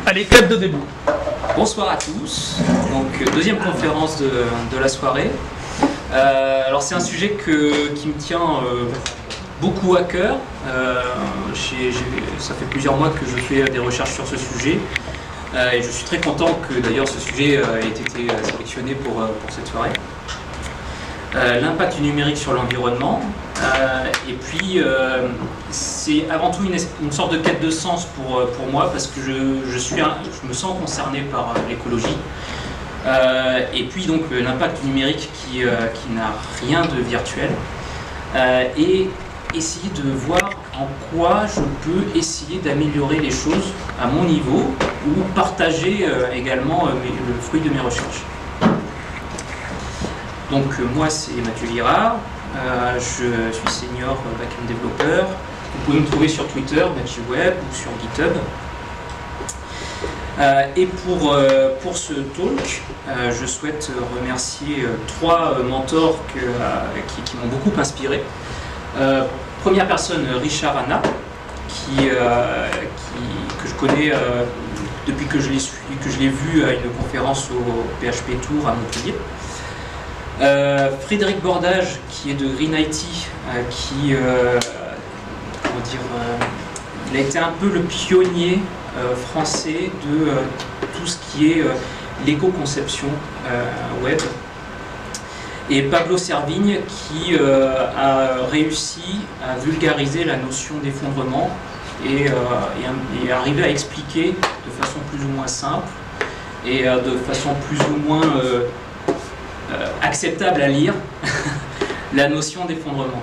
Allez, clap de début. Bonsoir à tous. Donc, deuxième conférence de la soirée. Alors, c'est un sujet qui me tient beaucoup à cœur. Ça fait plusieurs mois que je fais des recherches sur ce sujet. Et je suis très content que d'ailleurs ce sujet ait été sélectionné pour cette soirée. L'impact du numérique sur l'environnement. Et puis, c'est avant tout une sorte de quête de sens pour moi, parce que je me sens concerné par l'écologie. Et puis donc l'impact du numérique qui n'a rien de virtuel. Et essayer de voir en quoi je peux essayer d'améliorer les choses à mon niveau ou partager également le fruit de mes recherches. Donc moi c'est Mathieu Girard, je suis senior backend développeur. Vous pouvez me trouver sur Twitter, Mathieu Web ou sur GitHub. Et pour ce talk, je souhaite remercier trois mentors qui m'ont beaucoup inspiré. Première personne, Richard Hanna, que je connais depuis que je l'ai vu à une conférence au PHP Tour à Montpellier. Frédéric Bordage, qui est de Green IT, il a été un peu le pionnier français de tout ce qui est l'éco-conception web. Et Pablo Servigne qui a réussi à vulgariser la notion d'effondrement et arriver à expliquer de façon plus ou moins simple et de façon plus ou moins acceptable à lire la notion d'effondrement.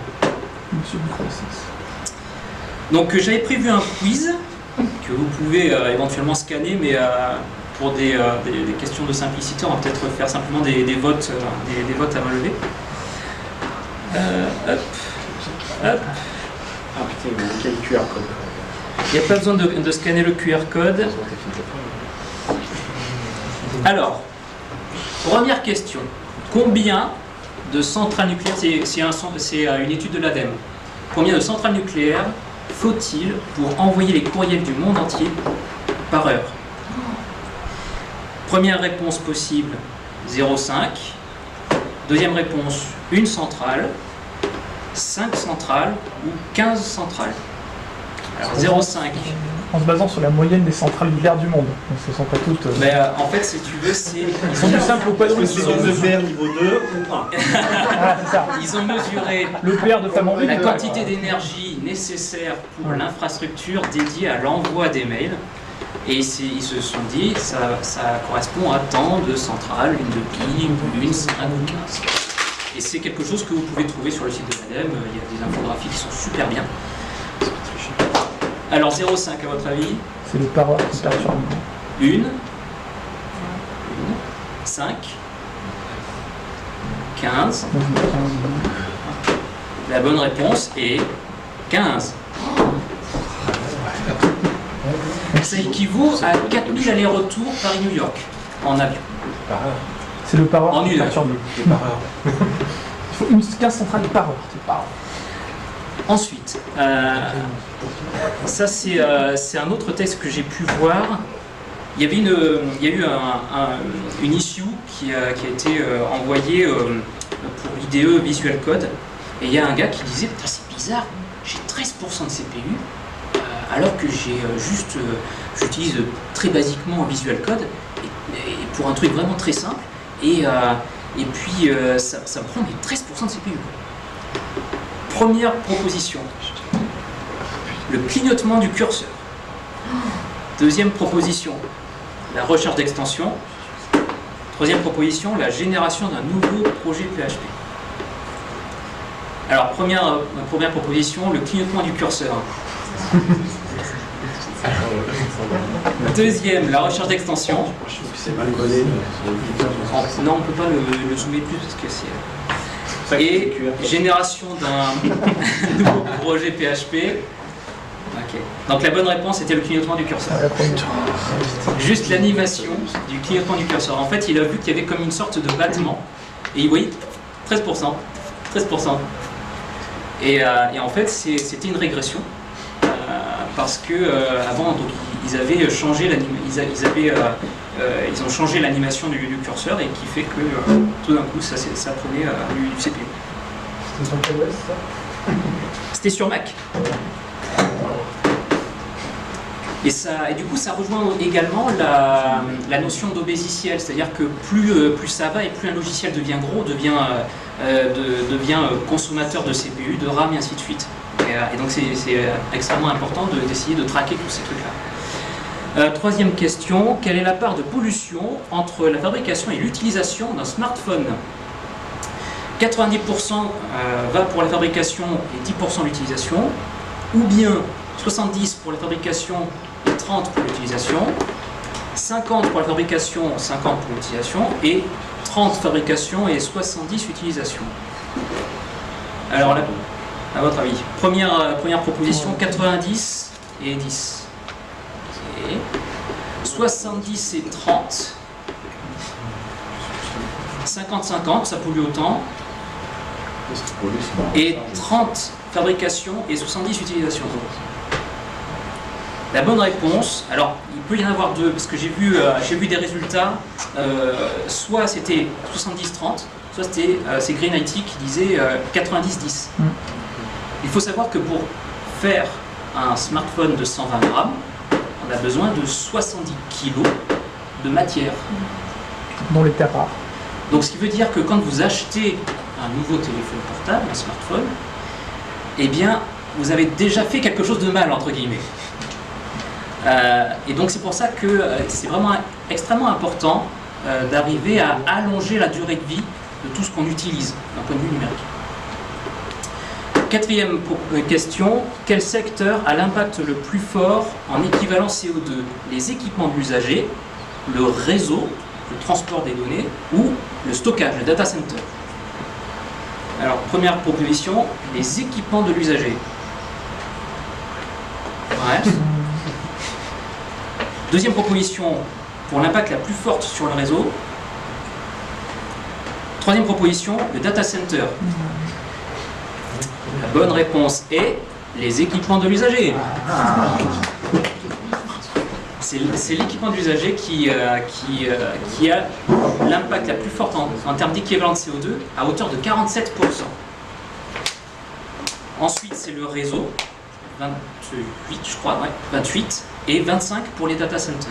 Donc j'avais prévu un quiz que vous pouvez éventuellement scanner, mais pour des questions de simplicité, on va peut-être faire simplement des votes à main levée. Hop. Ah putain, il manquait le QR code. Il n'y a pas besoin de scanner le QR code. Alors, première question. Combien de centrales nucléaires, c'est une étude de l'ADEME, combien de centrales nucléaires faut-il pour envoyer les courriels du monde entier par heure? Première réponse possible, 0,5. Deuxième réponse, une centrale, 5 centrales ou 15 centrales. Alors 0,5. En se basant sur la moyenne des centrales nucléaires du monde. Donc ce sont pas toutes. En fait, si tu veux, Ils sont plus simples au poste que C'est des EPR niveau 2 ou 1. Ah, c'est ça. Ils ont mesuré L'EPR de Flamanville. la quantité d'énergie nécessaire pour l'infrastructure dédiée à l'envoi des mails. Et ils se sont dit, ça correspond à tant de centrales, une de pi, une 5 ou 15. Et c'est quelque chose que vous pouvez trouver sur le site de l'ADEME. Il y a des infographies qui sont super bien. Alors 0,5 à votre avis? C'est le par heure qui perturbe. Une, 5, 15. La bonne réponse est 15. Ça équivaut à 4000 allers-retours Paris-New York en avion. Par heure. C'est le par heure En qui une heure. perturbe. Par heure. Il faut 15 centrales par heure. C'est par heure. Ensuite, ça c'est un autre texte que j'ai pu voir. Il y a eu une issue qui a été envoyée pour IDE Visual Code. Et il y a un gars qui disait, putain c'est bizarre, j'ai 13% de CPU. Alors que j'utilise très basiquement Visual Code et pour un truc vraiment très simple et puis ça me prend 13% de CPU. Première proposition, le clignotement du curseur. Deuxième proposition, la recherche d'extension. Troisième proposition, la génération d'un nouveau projet PHP. Alors première proposition, le clignotement du curseur. Deuxième, la recherche d'extension. Je trouve que c'est mal collé. Non, on ne peut pas le zoomer plus parce que c'est... Et génération d'un nouveau projet PHP. Ok. Donc la bonne réponse était le clignotement du curseur. Juste l'animation du clignotement du curseur. En fait, il a vu qu'il y avait comme une sorte de battement. Et il voyait 13%. 13%. Et en fait, c'était une régression. Parce que avant, donc, ils avaient changé ils ont changé l'animation du curseur et qui fait que tout d'un coup ça prenait du CPU. C'était sur quel OS ça? C'était sur Mac. Et du coup, ça rejoint également la notion d'obésiciel, c'est-à-dire que plus ça va et plus un logiciel devient gros, devient consommateur de CPU, de RAM et ainsi de suite. Et donc c'est extrêmement important d'essayer de traquer tous ces trucs-là. Troisième question, quelle est la part de pollution entre la fabrication et l'utilisation d'un smartphone? 90% va pour la fabrication et 10% l'utilisation, ou bien 70% pour la fabrication et 30% pour l'utilisation, 50% pour la fabrication, 50% pour l'utilisation, et 30% fabrication et 70% utilisation. Alors là, à votre avis, première proposition, 90 et 10. Okay. 70 et 30. 50-50, ça pollue autant. Et 30 fabrication et 70 utilisation. La bonne réponse, alors il peut y en avoir deux, parce que j'ai vu des résultats, soit c'était 70-30, soit c'est Green IT qui disait 90-10. Il faut savoir que pour faire un smartphone de 120 grammes, on a besoin de 70 kg de matière. Dont les terres rares. Donc ce qui veut dire que quand vous achetez un nouveau téléphone portable, un smartphone, eh bien vous avez déjà fait quelque chose de mal, entre guillemets. Et donc c'est pour ça que c'est vraiment extrêmement important d'arriver à allonger la durée de vie de tout ce qu'on utilise d'un point de vue numérique. Quatrième question, quel secteur a l'impact le plus fort en équivalent CO2? Les équipements de l'usager, le réseau, le transport des données ou le stockage, le data center? Alors, première proposition, les équipements de l'usager. Ouais. Deuxième proposition, pour l'impact la plus forte sur le réseau. Troisième proposition, le data center. La bonne réponse est les équipements de l'usager. C'est l'équipement de l'usager qui a l'impact la plus forte en termes d'équivalent de CO2 à hauteur de 47%. Ensuite, c'est le réseau, 28 je crois, ouais, 28, et 25 pour les data centers.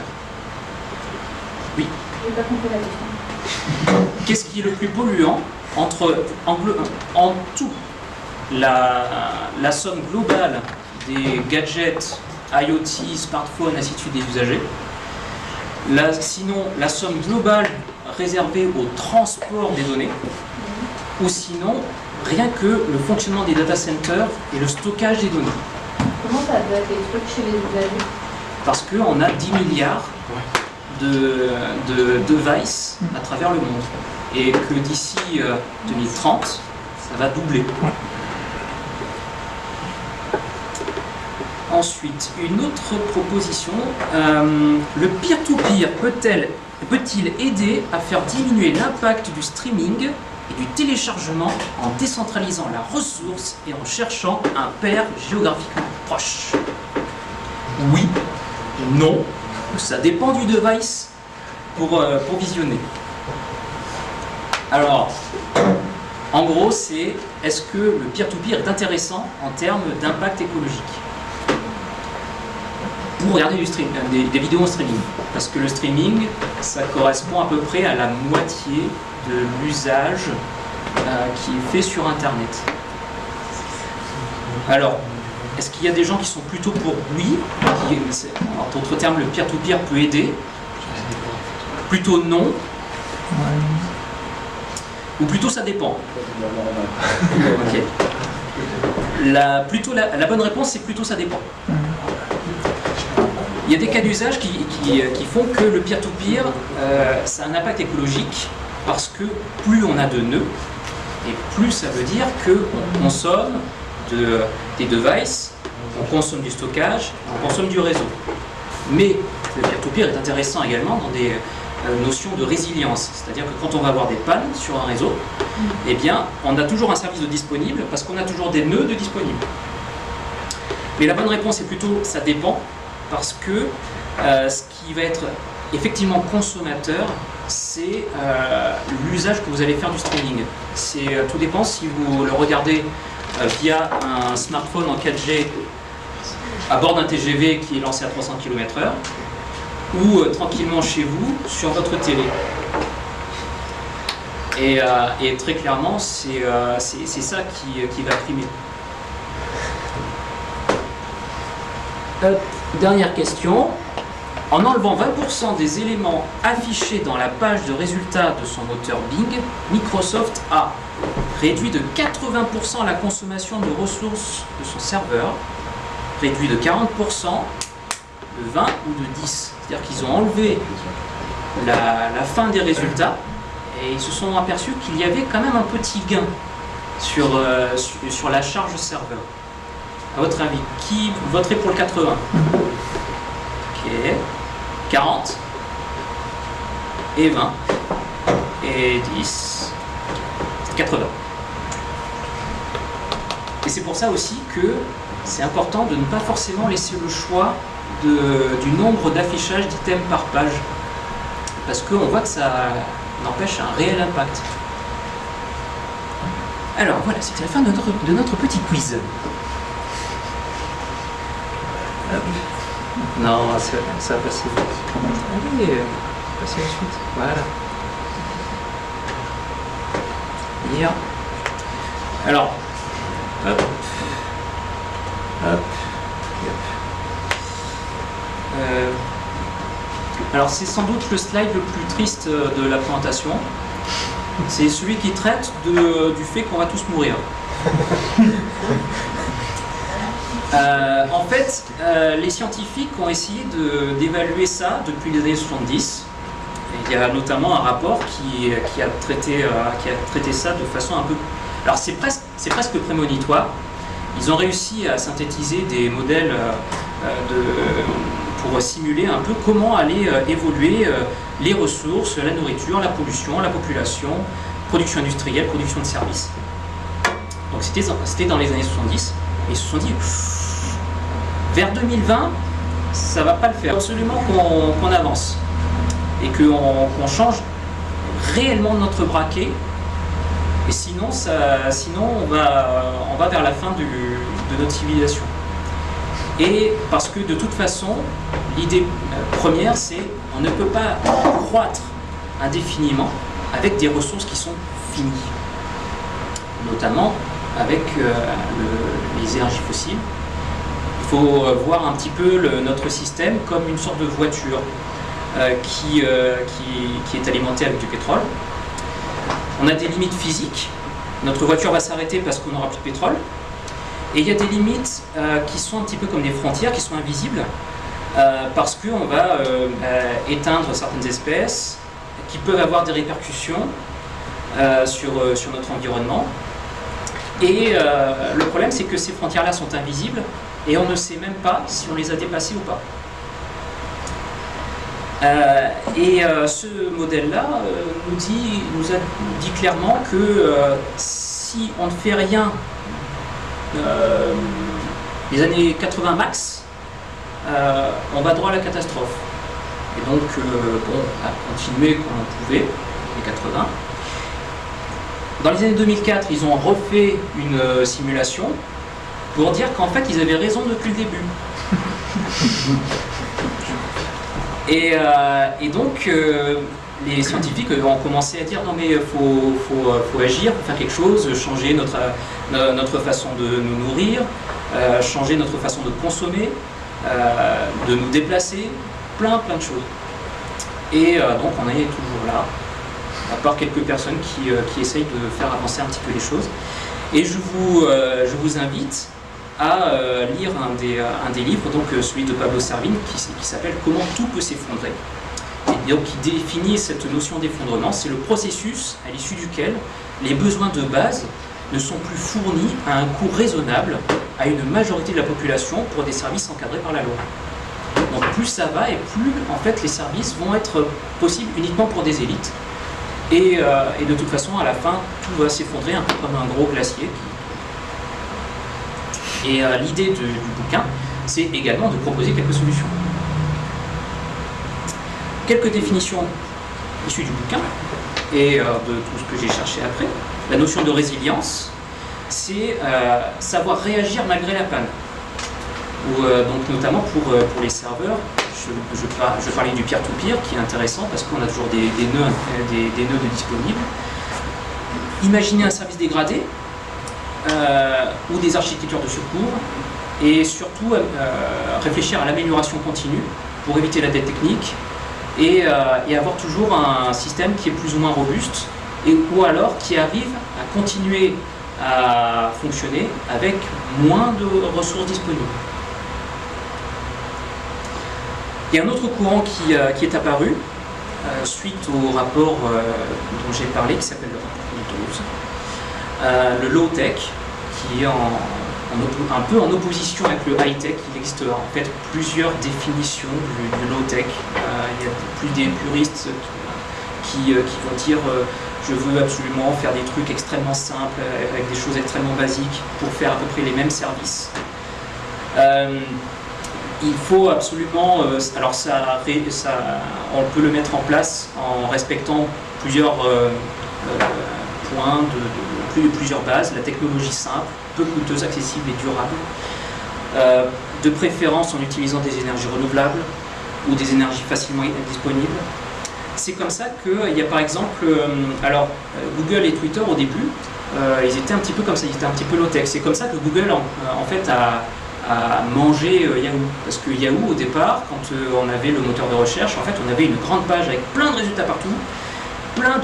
Oui. Je n'ai pas compris la question. Qu'est-ce qui est le plus polluant en tout la somme globale des gadgets, IoT, smartphones, ainsi de suite des usagers. Sinon, la somme globale réservée au transport des données, ou sinon, rien que le fonctionnement des data centers et le stockage des données. Comment ça doit être les trucs chez les usagers? Parce qu'on a 10 milliards de devices à travers le monde. Et que d'ici 2030, ça va doubler. Ensuite, une autre proposition, le peer-to-peer peut-il aider à faire diminuer l'impact du streaming et du téléchargement en décentralisant la ressource et en cherchant un pair géographiquement proche? Oui, non, ça dépend du device pour visionner. Alors, en gros, c'est est-ce que le peer-to-peer est intéressant en termes d'impact écologique? Pour regarder des vidéos en streaming. Parce que le streaming, ça correspond à peu près à la moitié de l'usage qui est fait sur Internet. Alors, est-ce qu'il y a des gens qui sont plutôt pour oui, en d'autres termes, le peer-to-peer peut aider? Plutôt non? Ou plutôt ça dépend? Ok. La bonne réponse, c'est plutôt ça dépend. Il y a des cas d'usage qui font que le peer-to-peer, ça a un impact écologique parce que plus on a de nœuds, et plus ça veut dire qu'on consomme des devices, on consomme du stockage, on consomme du réseau. Mais le peer-to-peer est intéressant également dans des notions de résilience, c'est-à-dire que quand on va avoir des pannes sur un réseau, eh bien, on a toujours un service de disponible parce qu'on a toujours des nœuds de disponibles. Mais la bonne réponse est plutôt ça dépend. parce que ce qui va être effectivement consommateur, c'est l'usage que vous allez faire du streaming. Tout dépend si vous le regardez via un smartphone en 4G à bord d'un TGV qui est lancé à 300 km/h ou tranquillement chez vous sur votre télé. Et très clairement, c'est ça qui va primer. Dernière question. En enlevant 20% des éléments affichés dans la page de résultats de son moteur Bing, Microsoft a réduit de 80% la consommation de ressources de son serveur, réduit de 40%, de 20 ou de 10. C'est-à-dire qu'ils ont enlevé la fin des résultats et ils se sont aperçus qu'il y avait quand même un petit gain sur la charge serveur. À votre avis, qui voterait pour le 80? Ok. 40 et 20 et 10, 80. Et c'est pour ça aussi que c'est important de ne pas forcément laisser le choix du nombre d'affichages d'items par page, parce qu'on voit que ça n'empêche un réel impact. Alors voilà, c'était la fin de notre petit quiz. Non, ça va passer. Allez, passer à la suite. Voilà. Hier. Alors, hop. Hop. Alors, c'est sans doute le slide le plus triste de la présentation. C'est celui qui traite du fait qu'on va tous mourir. En fait, les scientifiques ont essayé d'évaluer ça depuis les années 70. Et il y a notamment un rapport qui a traité ça de façon un peu... Alors c'est presque prémonitoire. Ils ont réussi à synthétiser des modèles pour simuler un peu comment allaient évoluer les ressources, la nourriture, la pollution, la population, production industrielle, production de services. Donc c'était dans les années 70. Et ils se sont dit... Vers 2020, ça ne va pas le faire. Il faut absolument qu'on avance et qu'on change réellement notre braquet. Et sinon on va vers la fin de notre civilisation. Et parce que de toute façon, l'idée première, c'est on ne peut pas croître indéfiniment avec des ressources qui sont finies. Notamment avec les énergies fossiles. Il faut voir un petit peu notre système comme une sorte de voiture qui est alimentée avec du pétrole. On a des limites physiques. Notre voiture va s'arrêter parce qu'on n'aura plus de pétrole. Et il y a des limites qui sont un petit peu comme des frontières, qui sont invisibles, parce qu'on va éteindre certaines espèces qui peuvent avoir des répercussions sur notre environnement. Et le problème, c'est que ces frontières-là sont invisibles et on ne sait même pas si on les a dépassées ou pas. Ce modèle-là nous a dit clairement que si on ne fait rien les années 80 max, on va droit à la catastrophe. Et donc, on a continué comme on pouvait, les 80. Dans les années 2004, ils ont refait une simulation pour dire qu'en fait, ils avaient raison depuis le début. Et donc, les scientifiques ont commencé à dire non mais faut agir, faut faire quelque chose, changer notre façon de nous nourrir, changer notre façon de consommer, de nous déplacer, plein de choses. Et donc on est toujours là, à part quelques personnes qui essayent de faire avancer un petit peu les choses. Et je vous invite à lire un des livres, donc celui de Pablo Servigne, qui s'appelle « Comment tout peut s'effondrer ». Et donc qui définit cette notion d'effondrement. C'est le processus à l'issue duquel les besoins de base ne sont plus fournis à un coût raisonnable à une majorité de la population pour des services encadrés par la loi. Donc plus ça va et plus en fait les services vont être possibles uniquement pour des élites. Et de toute façon, à la fin, tout va s'effondrer un peu comme un gros glacier. Et l'idée du bouquin, c'est également de proposer quelques solutions. Quelques définitions issues du bouquin et de tout ce que j'ai cherché après. La notion de résilience, c'est savoir réagir malgré la panne. Donc notamment pour les serveurs, je parlais du peer-to-peer qui est intéressant parce qu'on a toujours des nœuds de disponibles. Imaginez un service dégradé ou des architectures de secours et surtout réfléchir à l'amélioration continue pour éviter la dette technique et avoir toujours un système qui est plus ou moins robuste ou alors qui arrive à continuer à fonctionner avec moins de ressources disponibles. Il y a un autre courant qui est apparu suite au rapport dont j'ai parlé, qui s'appelle le rapport de Toulouse, le low-tech, qui est un peu en opposition avec le high-tech. Il existe en fait plusieurs définitions du low-tech. Il y a plus des puristes qui vont dire je veux absolument faire des trucs extrêmement simples, avec des choses extrêmement basiques, pour faire à peu près les mêmes services. Il faut absolument, alors on peut le mettre en place en respectant plusieurs points, plusieurs bases, la technologie simple, peu coûteuse, accessible et durable, de préférence en utilisant des énergies renouvelables ou des énergies facilement disponibles. C'est comme ça qu'il y a par exemple, Google et Twitter au début, ils étaient un petit peu comme ça, ils étaient un petit peu low-tech. C'est comme ça que Google en fait a mangé Yahoo. Parce que Yahoo au départ, quand on avait le moteur de recherche, en fait on avait une grande page avec plein de résultats partout, plein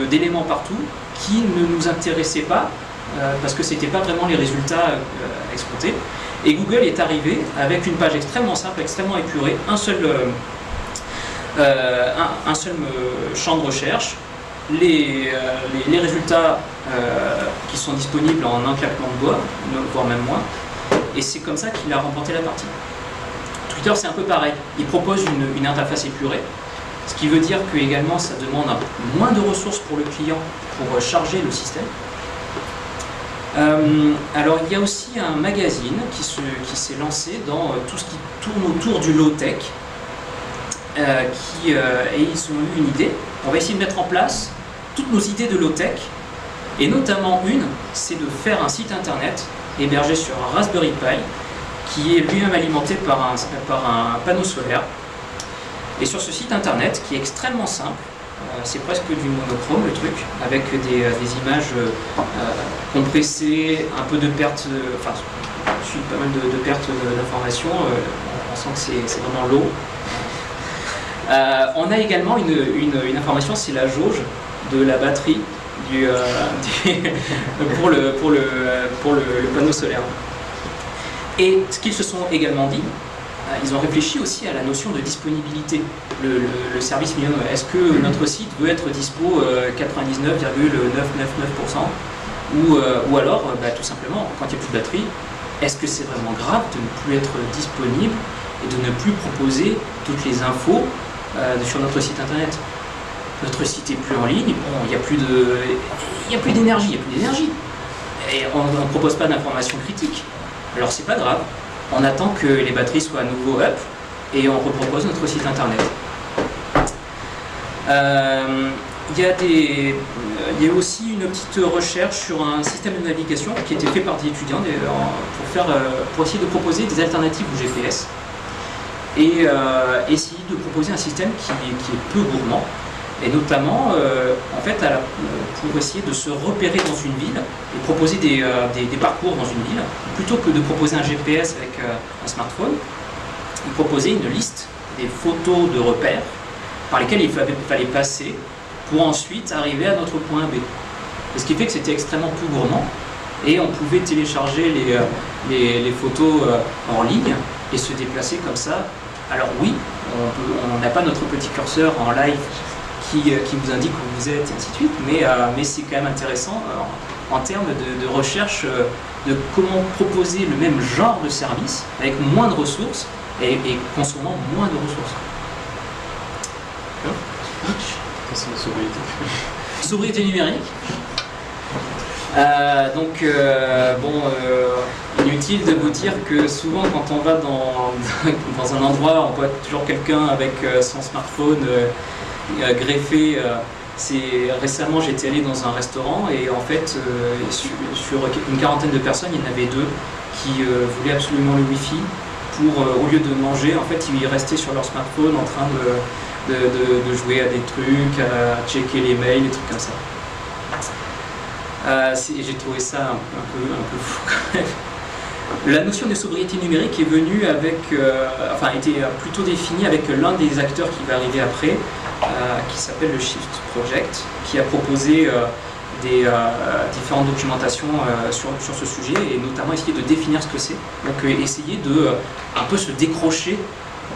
d'éléments partout qui ne nous intéressaient pas parce que c'était pas vraiment les résultats exploités. Et Google est arrivé avec une page extrêmement simple, extrêmement épurée, un seul champ de recherche, les résultats qui sont disponibles en un claquement de doigts, voire même moins, et c'est comme ça qu'il a remporté la partie. Twitter c'est un peu pareil, il propose une interface épurée, ce qui veut dire que également ça demande moins de ressources pour le client pour charger le système. Alors il y a aussi un magazine qui s'est lancé dans tout ce qui tourne autour du low-tech, et ils ont eu une idée. On va essayer de mettre en place toutes nos idées de low-tech, et notamment c'est de faire un site internet hébergé sur un Raspberry Pi qui est lui-même alimenté par un panneau solaire. Et sur ce site internet, qui est extrêmement simple, c'est presque du monochrome le truc, avec des images compressées, un peu de perte, pas mal de pertes d'informations, on sent que c'est vraiment low. On a également une information, c'est la jauge de la batterie pour le panneau solaire. Et ce qu'ils se sont également dit, ils ont réfléchi aussi à la notion de disponibilité, le service minimum. Est-ce que notre site veut être dispo 99,999% ou alors, tout simplement, quand il n'y a plus de batterie, est-ce que c'est vraiment grave de ne plus être disponible et de ne plus proposer toutes les infos sur notre site internet? Notre site n'est plus en ligne, il n'y a plus d'énergie, et on ne propose pas d'informations critiques. Alors c'est pas grave, on attend que les batteries soient à nouveau up et on repropose notre site internet. Il y a aussi une petite recherche sur un système de navigation qui a été fait par des étudiants pour essayer de proposer des alternatives au GPS et essayer de proposer un système qui est peu gourmand. Et notamment, pour essayer de se repérer dans une ville et proposer des parcours dans une ville, plutôt que de proposer un GPS avec un smartphone, ils proposaient une liste des photos de repères par lesquelles il fallait passer pour ensuite arriver à notre point B. Et ce qui fait que c'était extrêmement peu gourmand et on pouvait télécharger les photos en ligne et se déplacer comme ça. Alors oui, on n'a pas notre petit curseur en live qui vous indique où vous êtes, et ainsi de suite, mais c'est quand même intéressant en termes de recherche de comment proposer le même genre de service avec moins de ressources et consommant moins de ressources. C'est la sobriété. Sobriété numérique. Inutile de vous dire que souvent quand on va dans un endroit, on voit toujours quelqu'un avec son smartphone greffé. Récemment, j'étais allé dans un restaurant et en fait, sur une quarantaine de personnes, il y en avait 2 qui voulaient absolument le Wi-Fi pour, au lieu de manger, en fait, ils restaient sur leur smartphone en train de jouer à des trucs, à checker les mails, des trucs comme ça. J'ai trouvé ça un peu fou quand même. La notion de sobriété numérique est venue était plutôt définie avec l'un des acteurs qui va arriver après, qui s'appelle le Shift Project, qui a proposé des différentes documentations sur ce sujet et notamment essayer de définir ce que c'est. Donc essayer de un peu se décrocher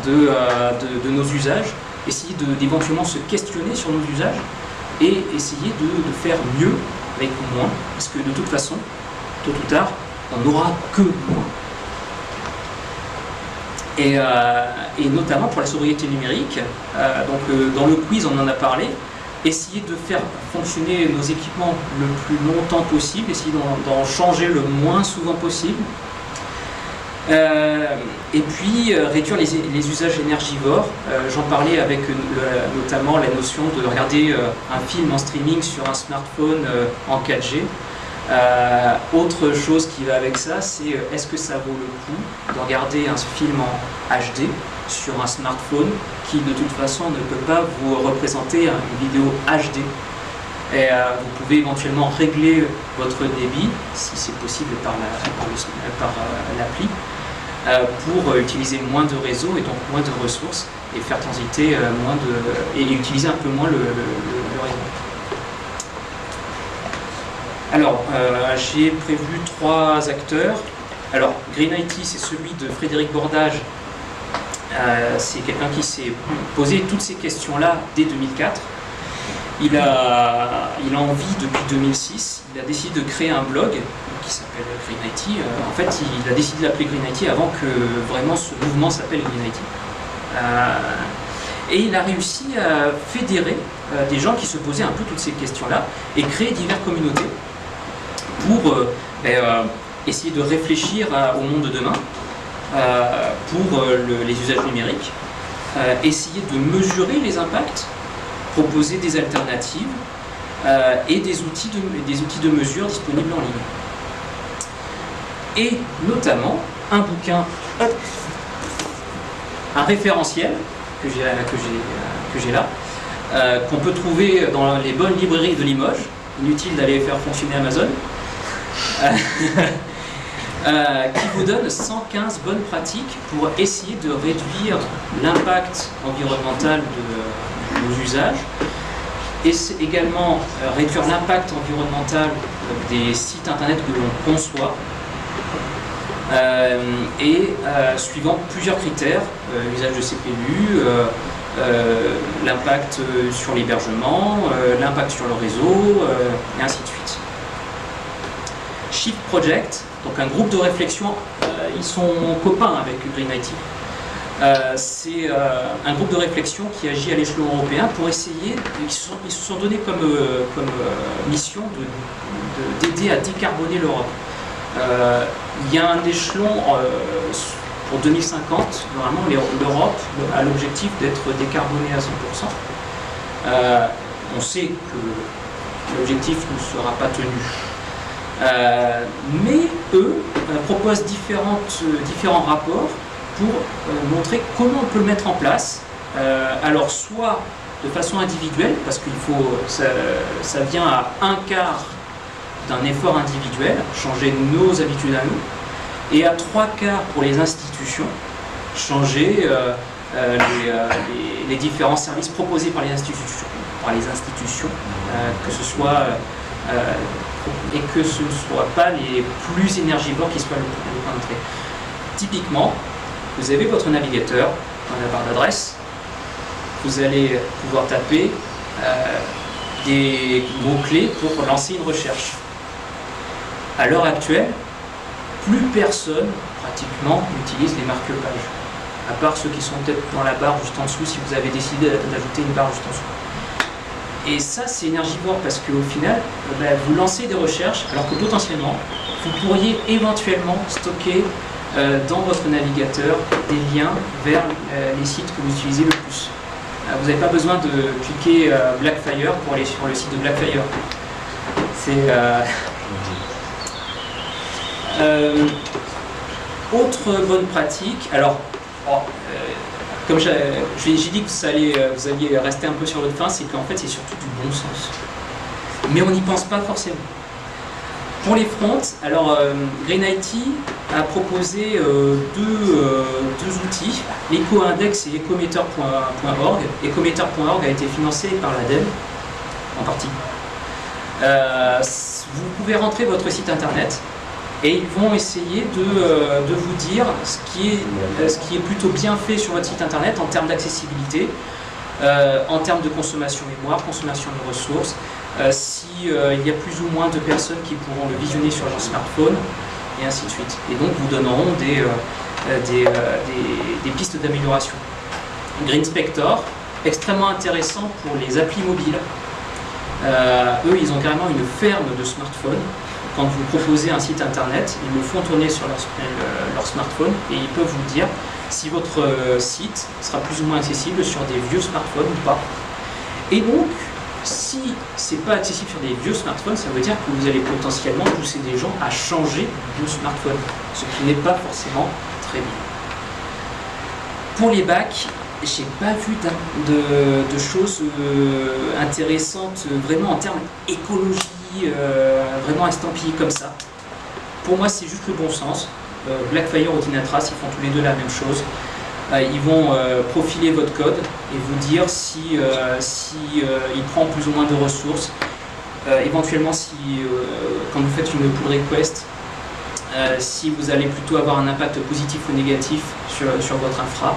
de nos usages, essayer d'éventuellement se questionner sur nos usages et essayer de faire mieux avec moins, parce que de toute façon, tôt ou tard, on n'aura que moins. Et notamment pour la sobriété numérique, dans le quiz on en a parlé, essayer de faire fonctionner nos équipements le plus longtemps possible, essayer d'en changer le moins souvent possible, et puis réduire les usages énergivores. J'en parlais avec notamment la notion de regarder un film en streaming sur un smartphone en 4G. Autre chose qui va avec ça, c'est est-ce que ça vaut le coup de regarder un film en HD sur un smartphone qui de toute façon ne peut pas vous représenter une vidéo HD. Et vous pouvez éventuellement régler votre débit, si c'est possible par l'appli, pour utiliser moins de réseau et donc moins de ressources et faire transiter et utiliser un peu moins le réseau. Alors, j'ai prévu 3 acteurs. Alors, Green IT, c'est celui de Frédéric Bordage. C'est quelqu'un qui s'est posé toutes ces questions-là dès 2004. Il a envie depuis 2006. Il a décidé de créer un blog qui s'appelle Green IT. En fait, il a décidé d'appeler Green IT avant que vraiment ce mouvement s'appelle Green IT. Et il a réussi à fédérer des gens qui se posaient un peu toutes ces questions-là et créer diverses communautés pour essayer de réfléchir au monde de demain, pour les usages numériques, essayer de mesurer les impacts, proposer des alternatives et des outils de mesure disponibles en ligne. Et notamment un bouquin, un référentiel que j'ai là, qu'on peut trouver dans les bonnes librairies de Limoges. Inutile d'aller faire fonctionner Amazon. Qui vous donne 115 bonnes pratiques pour essayer de réduire l'impact environnemental de nos usages et également réduire l'impact environnemental des sites internet que l'on conçoit suivant plusieurs critères, l'usage de CPU, l'impact sur l'hébergement, l'impact sur le réseau, et ainsi de suite. Shift Project, donc un groupe de réflexion, ils sont copains avec Green IT. C'est un groupe de réflexion qui agit à l'échelon européen pour essayer, ils se sont donnés comme mission d'aider à décarboner l'Europe. Il y a un échelon pour 2050, normalement l'Europe a l'objectif d'être décarbonée à 100%. On sait que l'objectif ne sera pas tenu. Mais eux proposent différents rapports pour montrer comment on peut le mettre en place. Alors soit de façon individuelle, parce qu'il faut, ça vient à 1/4 d'un effort individuel, changer nos habitudes à nous, et à 3/4 pour les institutions, changer les différents services proposés par les institutions, que ce soit et que ce ne soient pas les plus énergivores qui soient le point d'entrée. Typiquement, vous avez votre navigateur dans la barre d'adresse, vous allez pouvoir taper des mots-clés pour lancer une recherche. À l'heure actuelle, plus personne pratiquement n'utilise les marque-pages, à part ceux qui sont peut-être dans la barre juste en dessous si vous avez décidé d'ajouter une barre juste en dessous. Et ça, c'est énergivore parce qu'au final, vous lancez des recherches alors que potentiellement, vous pourriez éventuellement stocker dans votre navigateur des liens vers les sites que vous utilisez le plus. Vous n'avez pas besoin de cliquer Blackfire pour aller sur le site de Blackfire. C'est autre bonne pratique. Alors, comme j'ai dit que vous alliez rester un peu sur votre faim, c'est qu'en fait c'est surtout du bon sens. Mais on n'y pense pas forcément. Pour les fronts, alors Green IT a proposé deux outils, l'EcoIndex et ecometer.org. Ecometer.org a été financé par l'ADEME en partie. Vous pouvez rentrer votre site internet et ils vont essayer de vous dire ce qui est plutôt bien fait sur votre site internet en termes d'accessibilité, en termes de consommation mémoire, consommation de ressources, s'il y a plus ou moins de personnes qui pourront le visionner sur leur smartphone, et ainsi de suite. Et donc vous donneront des pistes d'amélioration. Green Spector, extrêmement intéressant pour les applis mobiles. Eux, ils ont carrément une ferme de smartphones. Quand vous proposez un site internet, ils le font tourner sur leur smartphone et ils peuvent vous dire si votre site sera plus ou moins accessible sur des vieux smartphones ou pas. Et donc, si c'est pas accessible sur des vieux smartphones, ça veut dire que vous allez potentiellement pousser des gens à changer de smartphone, ce qui n'est pas forcément très bien. Pour les bacs, j'ai pas vu de choses intéressantes vraiment en termes écologie, vraiment estampillées comme ça. Pour moi, c'est juste le bon sens. Blackfire, Odinatras, ils font tous les deux la même chose. Ils vont profiler votre code et vous dire si il prend plus ou moins de ressources. Éventuellement, quand vous faites une pull request, si vous allez plutôt avoir un impact positif ou négatif sur votre infra,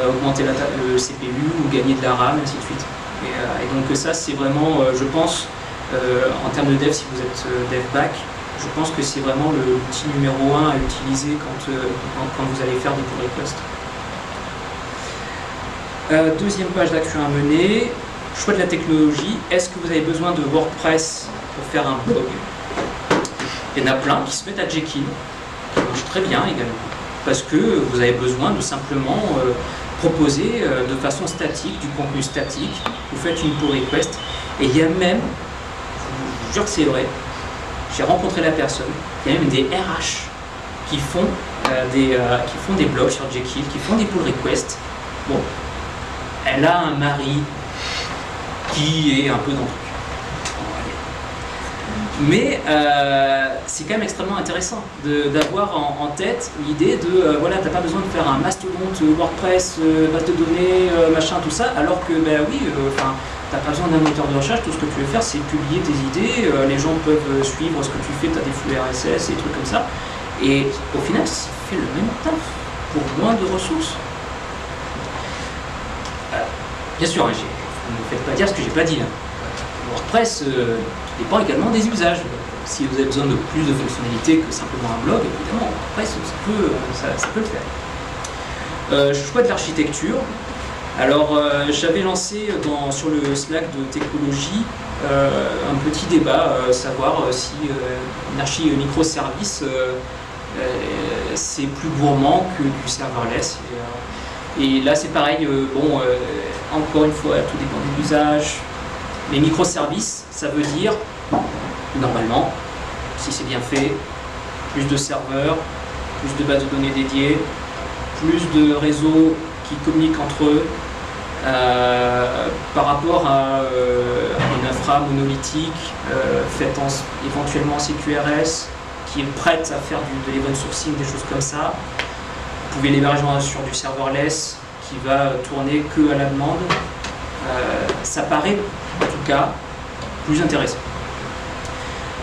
augmenter le CPU ou gagner de la RAM, ainsi de suite. Et donc ça, c'est vraiment, je pense, en termes de dev, si vous êtes dev back, je pense que c'est vraiment l'outil numéro 1 à utiliser quand vous allez faire des pull requests. Deuxième page d'action à mener, choix de la technologie. Est-ce que vous avez besoin de WordPress pour faire un blog? Il y en a plein qui se mettent à Jekyll, qui marchent très bien également, parce que vous avez besoin de simplement proposer de façon statique, du contenu statique. Vous faites une pull request, et il y a même, je vous jure que c'est vrai, j'ai rencontré la personne, il y a même des RH qui font des blogs sur Jekyll, qui font des pull requests. Bon, elle a un mari qui est un peu dans le truc. Mais c'est quand même extrêmement intéressant d'avoir en tête l'idée de voilà, t'as pas besoin de faire un mastodonte WordPress, base de données, machin, tout ça, alors que t'as pas besoin d'un moteur de recherche, tout ce que tu veux faire c'est publier tes idées, les gens peuvent suivre ce que tu fais, t'as des flux RSS et des trucs comme ça, et au final ça fait le même taf pour moins de ressources. Bien sûr, ne me faites pas dire ce que j'ai pas dit. WordPress dépend également des usages. Si vous avez besoin de plus de fonctionnalités que simplement un blog, évidemment, WordPress ça peut le faire. Choix de l'architecture. Alors, j'avais lancé sur le Slack de Technologie un petit débat, savoir si une archi microservice c'est plus gourmand que du serverless. Et là, c'est pareil. Encore une fois, tout dépend de l'usage. Les microservices, ça veut dire, normalement, si c'est bien fait, plus de serveurs, plus de bases de données dédiées, plus de réseaux qui communiquent entre eux, par rapport à une infra monolithique faite éventuellement en CQRS, qui est prête à faire de l'event sourcing, des choses comme ça. Vous pouvez l'héberger sur du serverless qui va tourner que à la demande. Ça paraît en tout cas plus intéressant.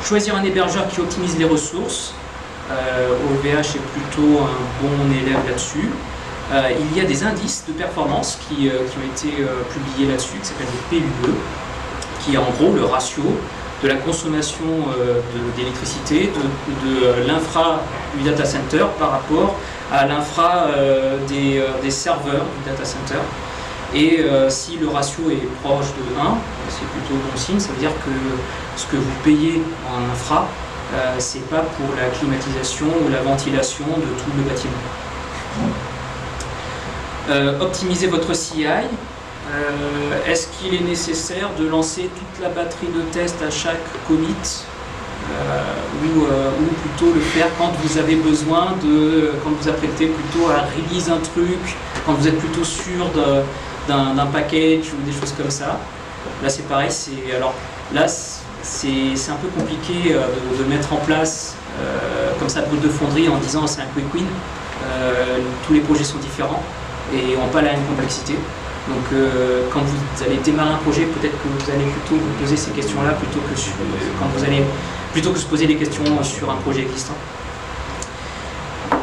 Choisir un hébergeur qui optimise les ressources. OVH est plutôt un bon élève là-dessus. Il y a des indices de performance qui ont été publiés là-dessus, qui s'appellent des PUE, qui est en gros le ratio de la consommation d'électricité de l'infra du data center par rapport à l'infra des serveurs du data center. Et si le ratio est proche de 1, c'est plutôt bon signe, ça veut dire que ce que vous payez en infra, c'est pas pour la climatisation ou la ventilation de tout le bâtiment. Optimisez votre CI. Est-ce qu'il est nécessaire de lancer toute la batterie de tests à chaque commit ou plutôt le faire quand vous avez besoin quand vous apprêtez plutôt à release un truc, quand vous êtes plutôt sûr d'un package ou des choses comme ça. Là c'est pareil, c'est un peu compliqué de mettre en place comme ça brut de fonderie en disant c'est un quick win. Tous les projets sont différents et n'ont pas la même complexité. Donc quand vous allez démarrer un projet, peut-être que vous allez plutôt vous poser ces questions-là plutôt que se poser des questions sur un projet existant.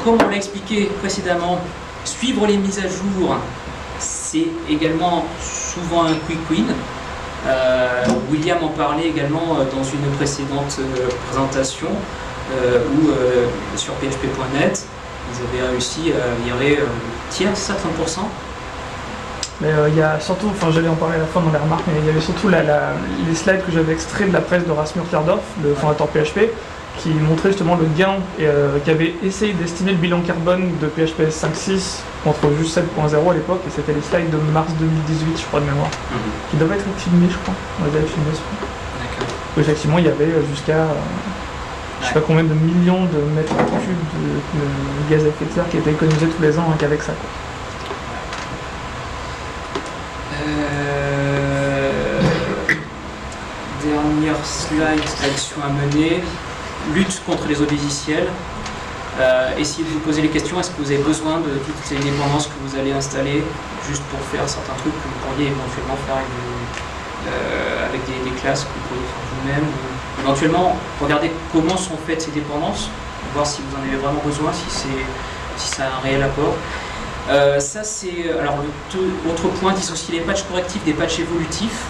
Comme on l'a expliqué précédemment, suivre les mises à jour, c'est également souvent un quick win. William en parlait également dans une précédente présentation où sur php.net, ils avaient réussi à virer tiers, ça 30%. Mais il y a surtout, enfin j'allais en parler à la fin dans les remarques, mais il y avait surtout les slides que j'avais extraits de la presse de Rasmus Kerdorf, le fondateur de PHP, qui montrait justement le gain, qui avait essayé d'estimer le bilan carbone de PHP 5.6 contre juste 7.0 à l'époque, et c'était les slides de mars 2018, je crois, de mémoire, qui devaient être filmés, je crois. On les avait filmés, D'accord. Effectivement, il y avait jusqu'à, je sais pas combien de millions de mètres cubes de gaz à effet de serre qui étaient économisés tous les ans hein, qu'avec ça, quoi. Dernière slide, action à mener, lutte contre les eaux logiciels. Essayez de vous poser les questions, est-ce que vous avez besoin de toutes ces dépendances que vous allez installer juste pour faire certains trucs que vous pourriez éventuellement faire avec des classes que vous pourriez faire vous-même. Éventuellement, regardez comment sont faites ces dépendances, voir si vous en avez vraiment besoin, si ça a un réel apport. Ça c'est, alors autre point, dissocier les patchs correctifs des patchs évolutifs.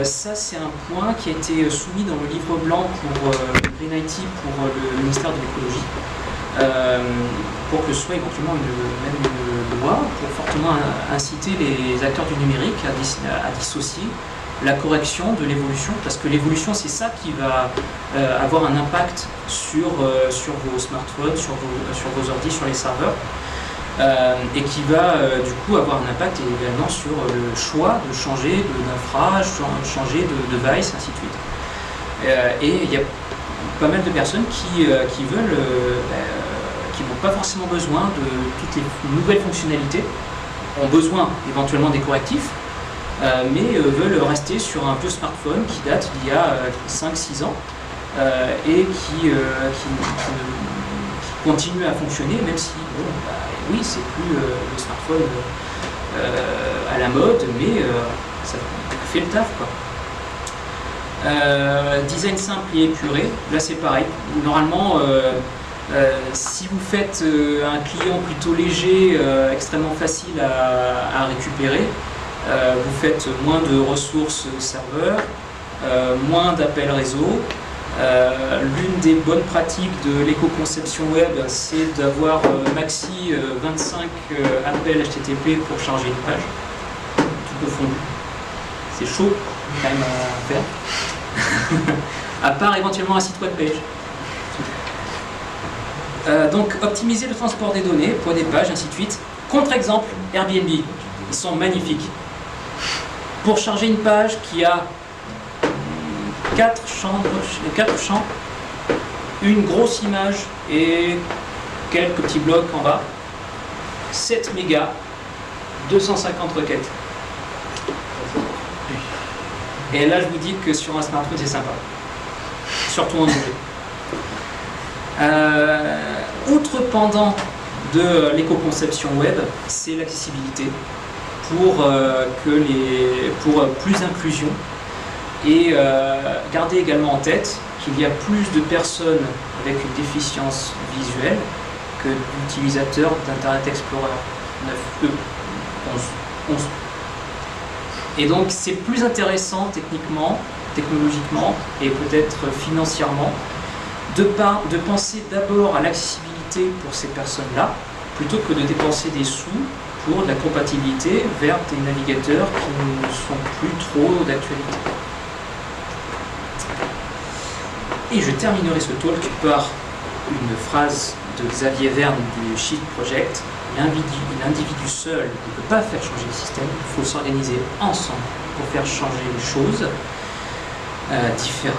Ça c'est un point qui a été soumis dans le livre blanc pour Green IT pour le ministère de l'écologie pour que ce soit éventuellement même une loi pour fortement inciter les acteurs du numérique à dissocier la correction de l'évolution, parce que l'évolution c'est ça qui va avoir un impact sur vos smartphones, sur vos ordi, sur les serveurs. Et qui va du coup avoir un impact également sur le choix de changer d'infra, changer de device, ainsi de suite. Et il y a pas mal de personnes qui veulent, qui n'ont pas forcément besoin de toutes les nouvelles fonctionnalités, ont besoin éventuellement des correctifs, mais veulent rester sur un vieux smartphone qui date d'il y a 5-6 ans et qui continue à fonctionner, même si oui, c'est plus le smartphone à la mode, mais ça fait le taf, quoi. Design simple et épuré, là c'est pareil. Normalement, si vous faites un client plutôt léger, extrêmement facile à récupérer, vous faites moins de ressources serveurs, moins d'appels réseau. L'une des bonnes pratiques de l'éco-conception web, c'est d'avoir maxi 25 appels HTTP pour charger une page, tout au fond. C'est chaud quand même à faire, à part éventuellement un site web page. Donc optimiser le transport des données, poids des pages, ainsi de suite. Contre-exemple, Airbnb, ils sont magnifiques. Pour charger une page qui a 4 champs, une grosse image et quelques petits blocs en bas, 7 mégas, 250 requêtes. Et là je vous dis que sur un smartphone c'est sympa, surtout en anglais. Autre pendant de l'éco-conception web, c'est l'accessibilité pour plus d'inclusion. Et gardez également en tête qu'il y a plus de personnes avec une déficience visuelle que d'utilisateurs d'Internet Explorer 9, 11. Et donc c'est plus intéressant techniquement, technologiquement et peut-être financièrement de penser d'abord à l'accessibilité pour ces personnes-là plutôt que de dépenser des sous pour de la compatibilité vers des navigateurs qui ne sont plus trop d'actualité. Et je terminerai ce talk par une phrase de Xavier Verne du Shift Project. L'individu seul ne peut pas faire changer le système, il faut s'organiser ensemble pour faire changer les choses différemment.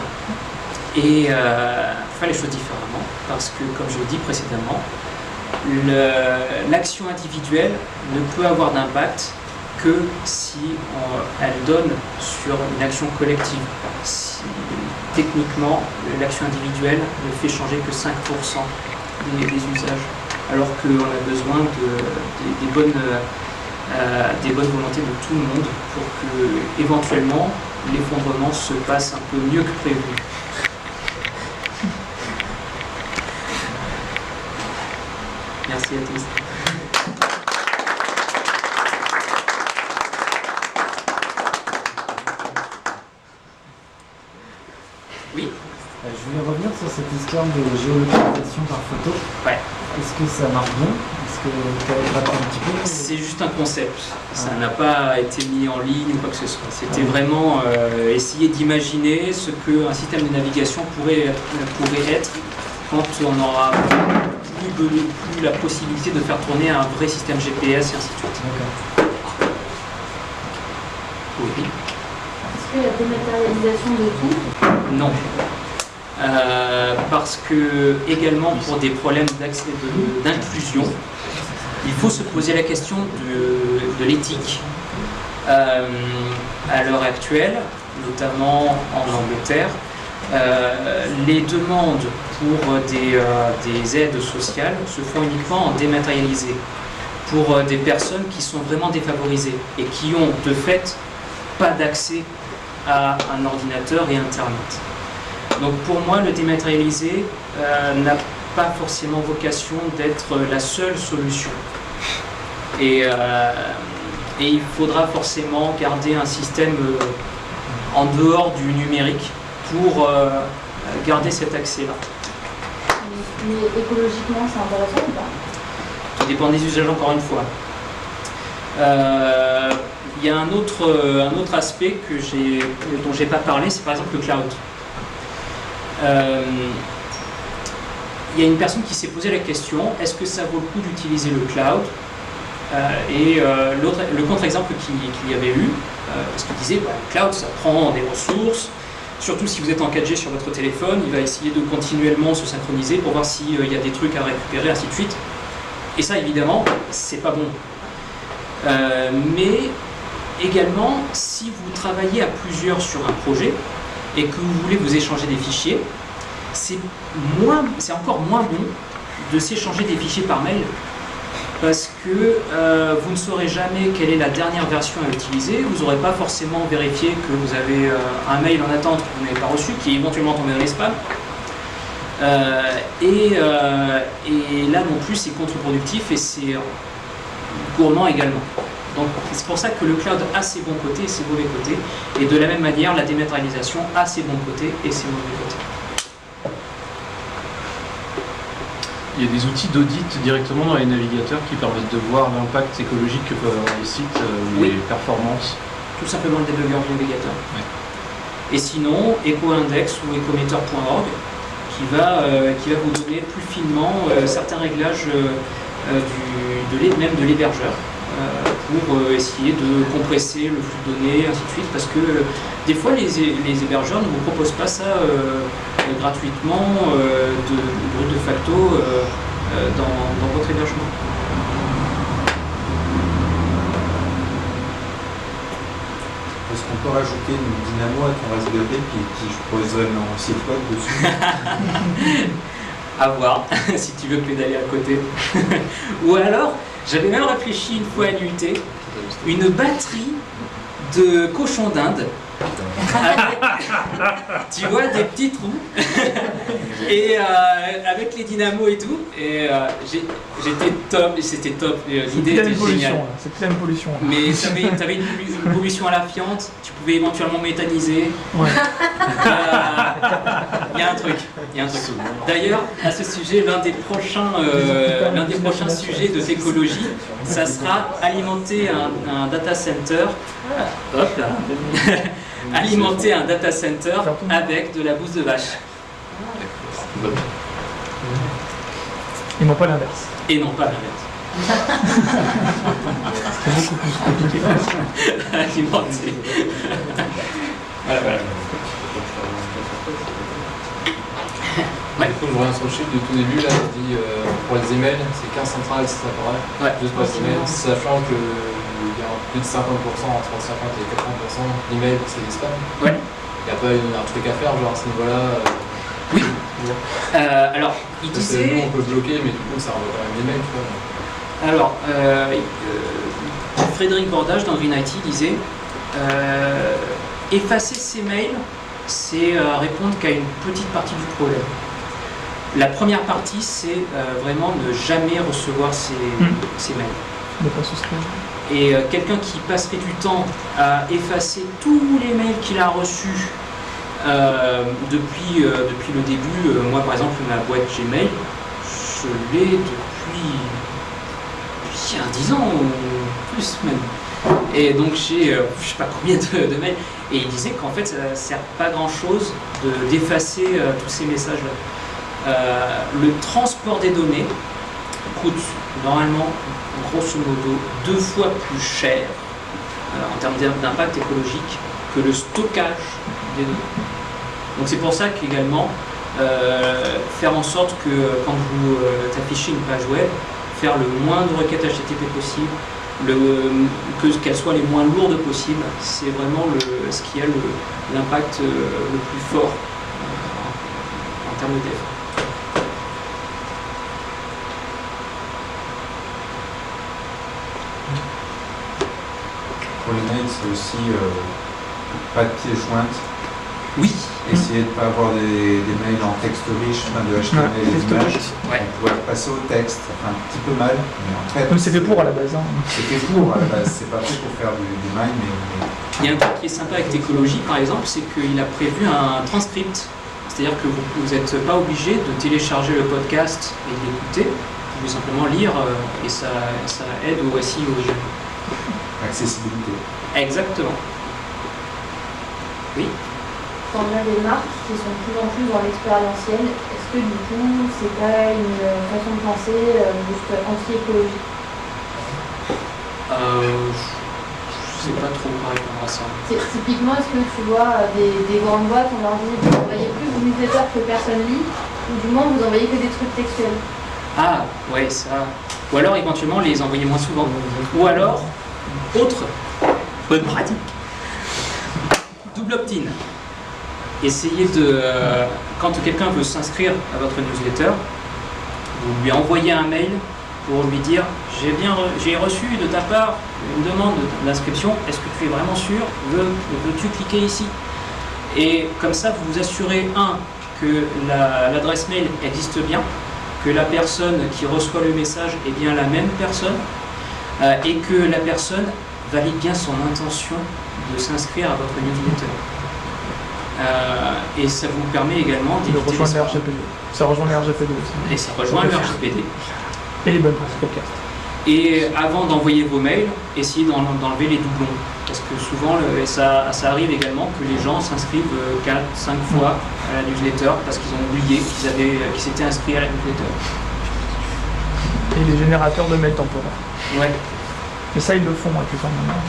Et faire les choses différemment, parce que, comme je l'ai dit précédemment, l'action individuelle ne peut avoir d'impact que si elle donne sur une action collective. Si, techniquement, l'action individuelle ne fait changer que 5% des usages, alors qu'on a besoin des bonnes volontés de tout le monde pour que, éventuellement, l'effondrement se passe un peu mieux que prévu. Merci à tous. Oui. Je voulais revenir sur cette histoire de géolocalisation par photo. Ouais. Est-ce que ça marche bien? Est-ce que tu as rappelé un petit peu? C'est juste un concept. Ça n'a pas été mis en ligne ou quoi que ce soit. C'était vraiment essayer d'imaginer ce qu'un système de navigation pourrait être quand on aura plus la possibilité de faire tourner un vrai système GPS et ainsi de suite. D'accord. Oui. Est-ce qu'il y a dématérialisation de tout? Non. Parce que, également, pour des problèmes d'inclusion, il faut se poser la question de l'éthique. À l'heure actuelle, notamment en Angleterre, les demandes pour des aides sociales se font uniquement en dématérialisé pour des personnes qui sont vraiment défavorisées et qui ont de fait pas d'accès à un ordinateur et Internet. Donc pour moi, le dématérialisé n'a pas forcément vocation d'être la seule solution. Et il faudra forcément garder un système en dehors du numérique pour garder cet accès-là. Mais écologiquement, c'est intéressant ou pas? Ça dépend des usages, encore une fois. Il y a un autre aspect dont j'ai pas parlé, c'est par exemple le cloud. Il y a une personne qui s'est posé la question, est-ce que ça vaut le coup d'utiliser le cloud? Le contre-exemple qu'il y avait eu, parce qu'il disait, le cloud, ça prend des ressources, surtout si vous êtes en 4G sur votre téléphone, il va essayer de continuellement se synchroniser pour voir s'il y a des trucs à récupérer, ainsi de suite. Et ça, évidemment, c'est pas bon. Mais également, si vous travaillez à plusieurs sur un projet et que vous voulez vous échanger des fichiers, c'est encore moins bon de s'échanger des fichiers par mail parce que vous ne saurez jamais quelle est la dernière version à utiliser, vous n'aurez pas forcément vérifié que vous avez un mail en attente que vous n'avez pas reçu, qui est éventuellement tombé dans les spams. Et là non plus c'est contre-productif et c'est gourmand également. Donc c'est pour ça que le cloud a ses bons côtés et ses mauvais côtés, et de la même manière la dématérialisation a ses bons côtés et ses mauvais côtés. Il y a des outils d'audit directement dans les navigateurs qui permettent de voir l'impact écologique que peuvent avoir les sites ou Oui. les performances. Tout simplement le débugger du navigateur. Ouais. Et sinon, EcoIndex ou ecometer.org qui va vous donner plus finement certains réglages même de l'hébergeur pour essayer de compresser le flux de données, ainsi de suite, parce que des fois les hébergeurs ne vous proposent pas ça gratuitement de facto dans votre hébergement. Est-ce qu'on peut rajouter une dynamo à ton Raspberry qui je poserai mon site web dessus? À voir, si tu veux pédaler à côté. Ou alors, j'avais même réfléchi une fois à l'UT, une batterie de cochon d'Inde, avec, tu vois, des petits trous, et avec les dynamos et tout, et j'étais top, et c'était top, l'idée était géniale. C'est pleine pollution. Là. Mais tu avais une pollution à la fiente, tu pouvais éventuellement méthaniser. Ouais. Il y a un truc. D'ailleurs, à ce sujet, l'un des prochains sujets de Técologie, ça sera alimenter un data center. Hop là. Alimenter un data center avec de la bouse de vache. Et non pas l'inverse. Et non pas l'inverse. C'est beaucoup plus compliqué. Alimenter. Voilà. Du coup, je reviens sur le chiffre du tout début, là, je dis pour les emails, c'est 15 centrales, c'est temporel. Ouais. Juste pour les emails, sachant que il y a plus de 50%, entre 50 et 80% d'emails, c'est des spams. Ouais. Il n'y a pas un truc à faire, genre à ce niveau-là. Oui. Alors, il Parce que disait. nous, on peut bloquer, mais du coup, ça renvoie quand même l'email, tu vois. Alors, Frédéric Bordage dans Green IT disait effacer ses mails, c'est répondre qu'à une petite partie du problème. La première partie, c'est vraiment ne jamais recevoir ses mails. Ne pas souscrire. Et quelqu'un qui passerait du temps à effacer tous les mails qu'il a reçus depuis le début, moi par exemple, ma boîte Gmail, je l'ai depuis 10 ans ou plus même. Et donc j'ai je sais pas combien de mails. Et il disait qu'en fait ça ne sert pas grand chose d'effacer tous ces messages-là. Le transport des données coûte normalement, grosso modo, 2 fois plus cher en termes d'impact écologique que le stockage des données. Donc c'est pour ça qu'également, faire en sorte que quand vous affichez une page web, faire le moins de requêtes HTTP possible, qu'elles soient les moins lourdes possible, c'est vraiment ce qui a l'impact le plus fort en termes de dev. Pour les mails, c'est aussi pas de pièce jointe. Oui. Essayer de ne pas avoir des mails en texte riche, de HTML et d'images. Ouais. On pourrait passer au texte, ça fait un petit peu mal, mais en fait... Comme c'était pour à la base. C'était pour à la base, c'est pas fait pour faire du mail, mais... Il y a un truc qui est sympa avec Técologie, par exemple, c'est qu'il a prévu un transcript. C'est-à-dire que vous n'êtes pas obligé de télécharger le podcast et de l'écouter. Vous pouvez simplement lire et ça aide au SEO. Accessibilité. Exactement. Oui. Quand on a des marques qui sont de plus en plus dans l'expérientiel, est-ce que du coup c'est pas une façon de penser juste anti-écologique? Je sais pas trop quoi répondre à ça. Typiquement, est-ce que tu vois des grandes boîtes, on leur dit vous envoyez plus de newsletters que personne lit, ou du moins vous envoyez que des trucs textuels? Ah, ouais, ça. Ou alors éventuellement les envoyer moins souvent. Ou alors, autre bonne pratique, double opt-in. Essayez de, quand quelqu'un veut s'inscrire à votre newsletter, vous lui envoyez un mail pour lui dire j'ai reçu de ta part une demande d'inscription, est-ce que tu es vraiment sûr, veux-tu cliquer ici? Et comme ça vous vous assurez que l'adresse mail existe bien, que la personne qui reçoit le message est bien la même personne et que la personne valide bien son intention de s'inscrire à votre newsletter. Et ça vous permet également De d'éviter rejoindre les les RGPD. Ça rejoint les RGPD aussi. et ça rejoint le RGPD. Et les bonnes pratiques podcast. Et avant d'envoyer vos mails, essayez d'enlever les doublons. Parce que souvent, ça arrive également que les gens s'inscrivent 4-5 fois à la newsletter parce qu'ils ont oublié qu'ils s'étaient inscrits à la newsletter. Et les générateurs de mails temporaires. Ouais. Mais ça, ils le font, la plupart maintenant.